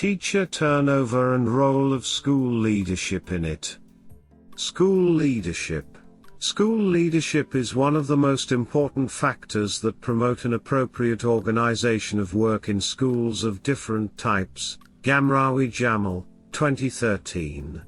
Teacher turnover and role of school leadership in it. School leadership. School leadership is one of the most important factors that promote an appropriate organization of work in schools of different types. Gamrawi Jamal, 2013.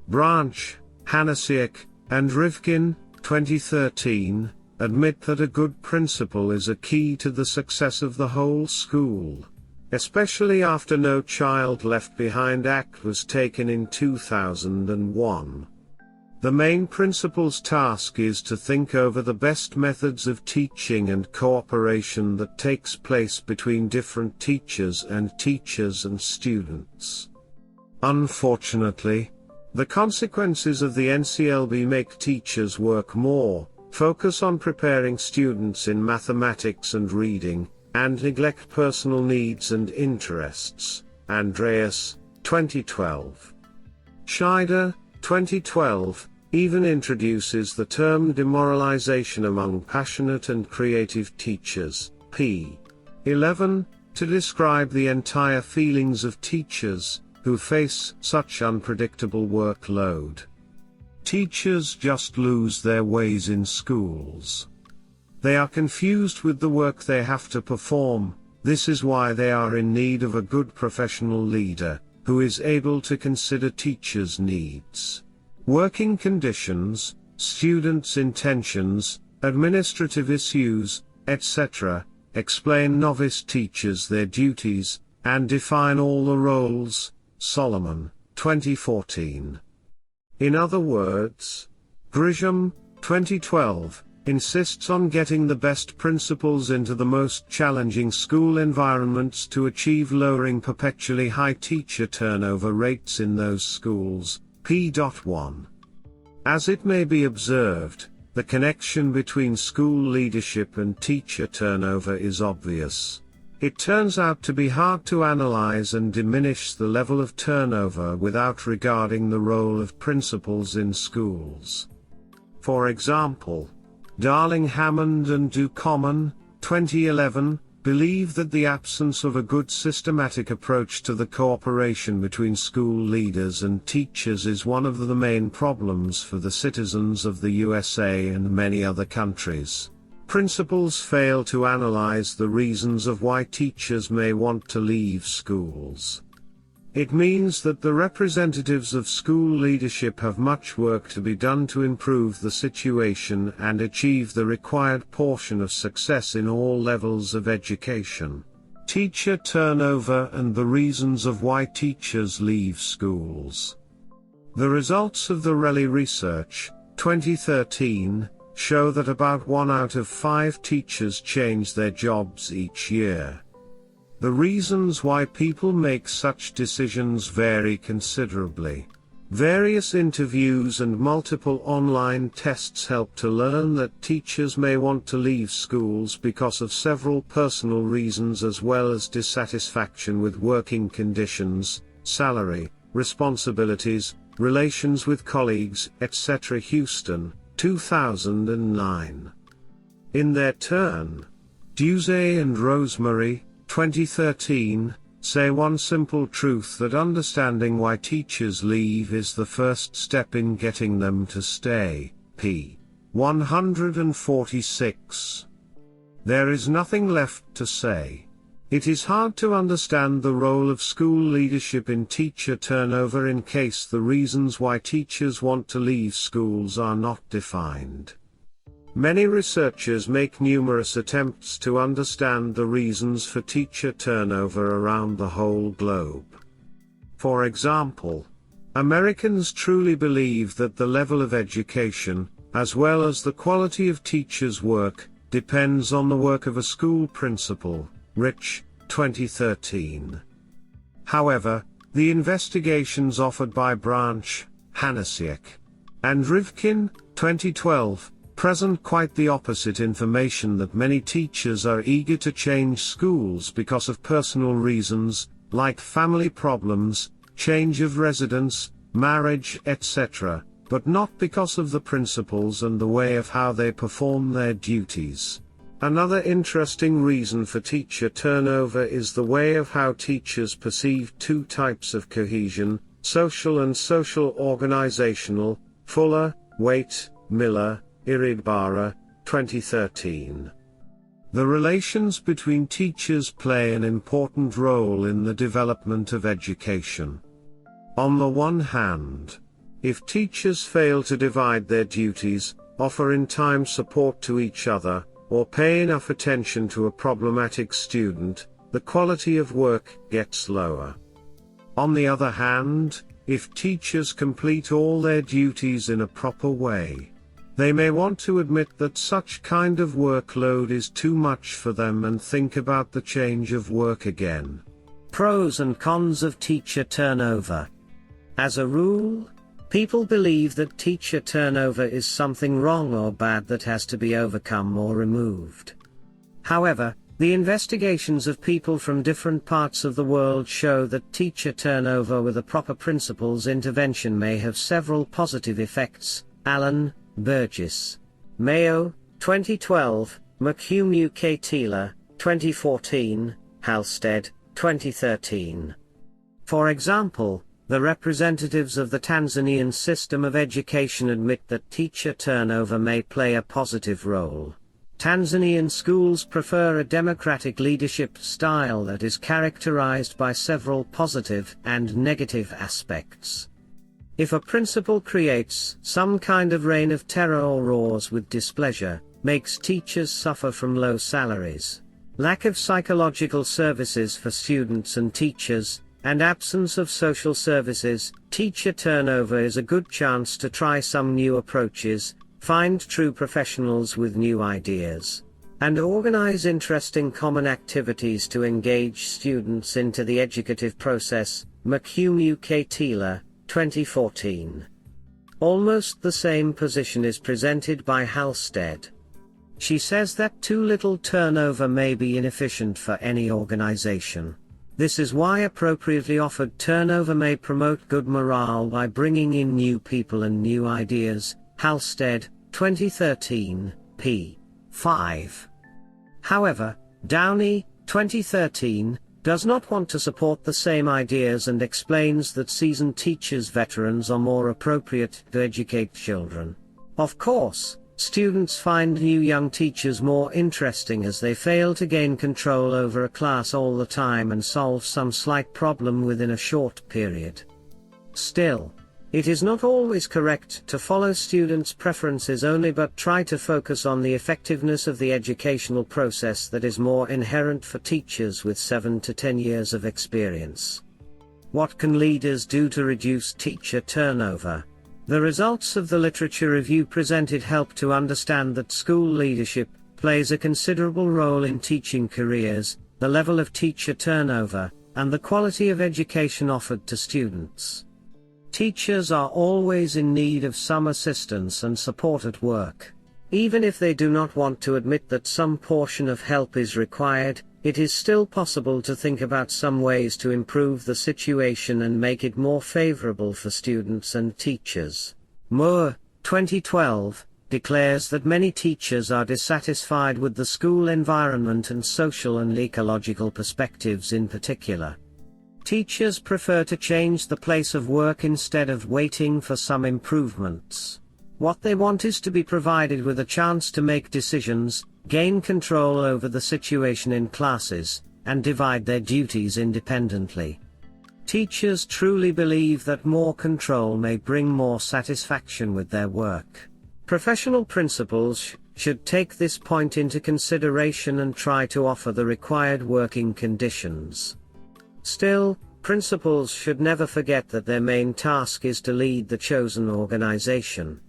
Branch, Hanasiak, and Rivkin, 2013, admit that a good principal is a key to the success of the whole school, especially after No Child Left Behind Act was taken in 2001. The main principal's task is to think over the best methods of teaching and cooperation that takes place between different teachers and students. Unfortunately, the consequences of the NCLB make teachers work more, focus on preparing students in mathematics and reading, and neglect personal needs and interests. Andreas, 2012. Scheider, 2012, even introduces the term demoralization among passionate and creative teachers, p. 11, to describe the entire feelings of teachers who face such unpredictable workload. Teachers just lose their ways in schools. They are confused with the work they have to perform. This is why they are in need of a good professional leader, who is able to consider teachers' needs, working conditions, students' intentions, administrative issues, etc., explain novice teachers their duties, and define all the roles. Solomon, 2014. In other words, Grisham, 2012, insists on getting the best principals into the most challenging school environments to achieve lowering perpetually high teacher turnover rates in those schools. p.1. As it may be observed, the connection between school leadership and teacher turnover is obvious. It turns out to be hard to analyze and diminish the level of turnover without regarding the role of principals in schools. For example, Darling Hammond and Ducommon, 2011, believe that the absence of a good systematic approach to the cooperation between school leaders and teachers is one of the main problems for the citizens of the USA and many other countries. Principals fail to analyze the reasons of why teachers may want to leave schools. It means that the representatives of school leadership have much work to be done to improve the situation and achieve the required portion of success in all levels of education. Teacher turnover and the reasons of why teachers leave schools. The results of the Relly research, 2013, show that about 1 out of 5 teachers change their jobs each year. The reasons why people make such decisions vary considerably. Various interviews and multiple online tests help to learn that teachers may want to leave schools because of several personal reasons as well as dissatisfaction with working conditions, salary, responsibilities, relations with colleagues, etc. Houston, 2009. In their turn, Dusey and Rosemary, 2013, say one simple truth, that understanding why teachers leave is the first step in getting them to stay. p. 146. There is nothing left to say. It is hard to understand the role of school leadership in teacher turnover in case the reasons why teachers want to leave schools are not defined. Many researchers make numerous attempts to understand the reasons for teacher turnover around the whole globe. For example, Americans truly believe that the level of education, as well as the quality of teachers' work, depends on the work of a school principal. Rich, 2013. However, the investigations offered by Branch, Hanasiak, and Rivkin, 2012, present quite the opposite information, that many teachers are eager to change schools because of personal reasons, like family problems, change of residence, marriage, etc., but not because of the principles and the way of how they perform their duties. Another interesting reason for teacher turnover is the way of how teachers perceive two types of cohesion, social and social organizational. Fuller, Waite, Miller, Iribarra, 2013. The relations between teachers play an important role in the development of education. On the one hand, if teachers fail to divide their duties, offer in time support to each other, or pay enough attention to a problematic student, the quality of work gets lower. On the other hand, if teachers complete all their duties in a proper way, they may want to admit that such kind of workload is too much for them and think about the change of work again. Pros and cons of teacher turnover. As a rule, people believe that teacher turnover is something wrong or bad that has to be overcome or removed. However, the investigations of people from different parts of the world show that teacher turnover with a proper principles intervention may have several positive effects. Allen, Burgess. Mayo, 2012, McHugh UK Taylor, 2014, Halstead, 2013. For example, the representatives of the Tanzanian system of education admit that teacher turnover may play a positive role. Tanzanian schools prefer a democratic leadership style that is characterized by several positive and negative aspects. If a principal creates some kind of reign of terror or roars with displeasure, makes teachers suffer from low salaries, lack of psychological services for students and teachers, and absence of social services, teacher turnover is a good chance to try some new approaches, find true professionals with new ideas, and organize interesting common activities to engage students into the educative process. McHugh UK Taylor, 2014. Almost the same position is presented by Halstead. She says that too little turnover may be inefficient for any organization. This is why appropriately offered turnover may promote good morale by bringing in new people and new ideas. Halstead, 2013, p. 5. However, Downey, 2013, does not want to support the same ideas and explains that seasoned teachers, veterans, are more appropriate to educate children. Of course, students find new young teachers more interesting as they fail to gain control over a class all the time and solve some slight problem within a short period. Still, it is not always correct to follow students' preferences only, but try to focus on the effectiveness of the educational process that is more inherent for teachers with 7 to 10 years of experience. What can leaders do to reduce teacher turnover? The results of the literature review presented help to understand that school leadership plays a considerable role in teaching careers, the level of teacher turnover, and the quality of education offered to students. Teachers are always in need of some assistance and support at work. Even if they do not want to admit that some portion of help is required, it is still possible to think about some ways to improve the situation and make it more favorable for students and teachers. Moore, 2012, declares that many teachers are dissatisfied with the school environment and social and ecological perspectives in particular. Teachers prefer to change the place of work instead of waiting for some improvements. What they want is to be provided with a chance to make decisions, gain control over the situation in classes, and divide their duties independently. Teachers truly believe that more control may bring more satisfaction with their work. Professional principals should take this point into consideration and try to offer the required working conditions. Still, principals should never forget that their main task is to lead the chosen organization.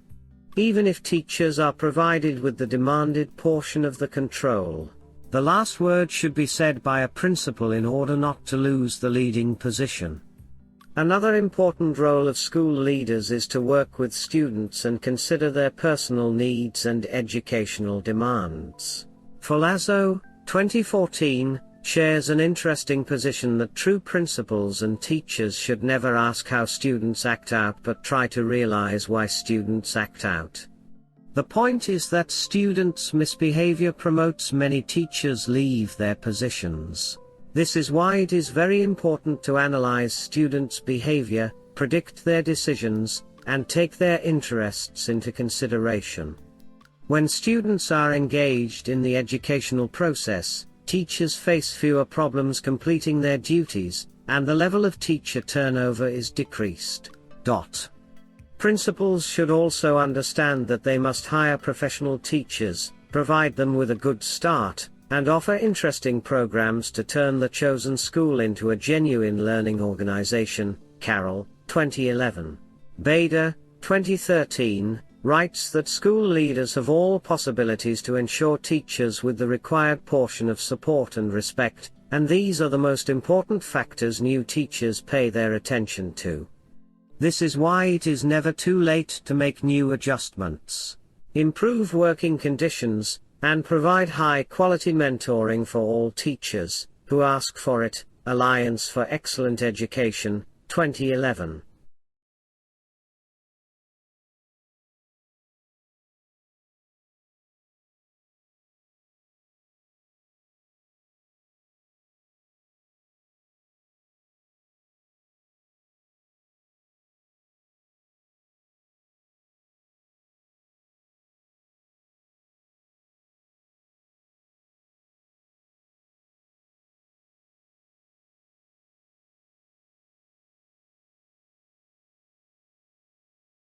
Even if teachers are provided with the demanded portion of the control, the last word should be said by a principal in order not to lose the leading position. Another important role of school leaders is to work with students and consider their personal needs and educational demands. Folazzo, 2014, shares an interesting position that true principals and teachers should never ask how students act out but try to realize why students act out. The point is that students' misbehavior promotes many teachers leave their positions. This is why it is very important to analyze students' behavior, predict their decisions, and take their interests into consideration. When students are engaged in the educational process, teachers face fewer problems completing their duties, and the level of teacher turnover is decreased. Principals should also understand that they must hire professional teachers, provide them with a good start, and offer interesting programs to turn the chosen school into a genuine learning organization. Carroll, 2011. Bader, 2013, writes that school leaders have all possibilities to ensure teachers with the required portion of support and respect, and these are the most important factors new teachers pay their attention to. This is why it is never too late to make new adjustments, improve working conditions, and provide high-quality mentoring for all teachers who ask for it. Alliance for Excellent Education, 2011.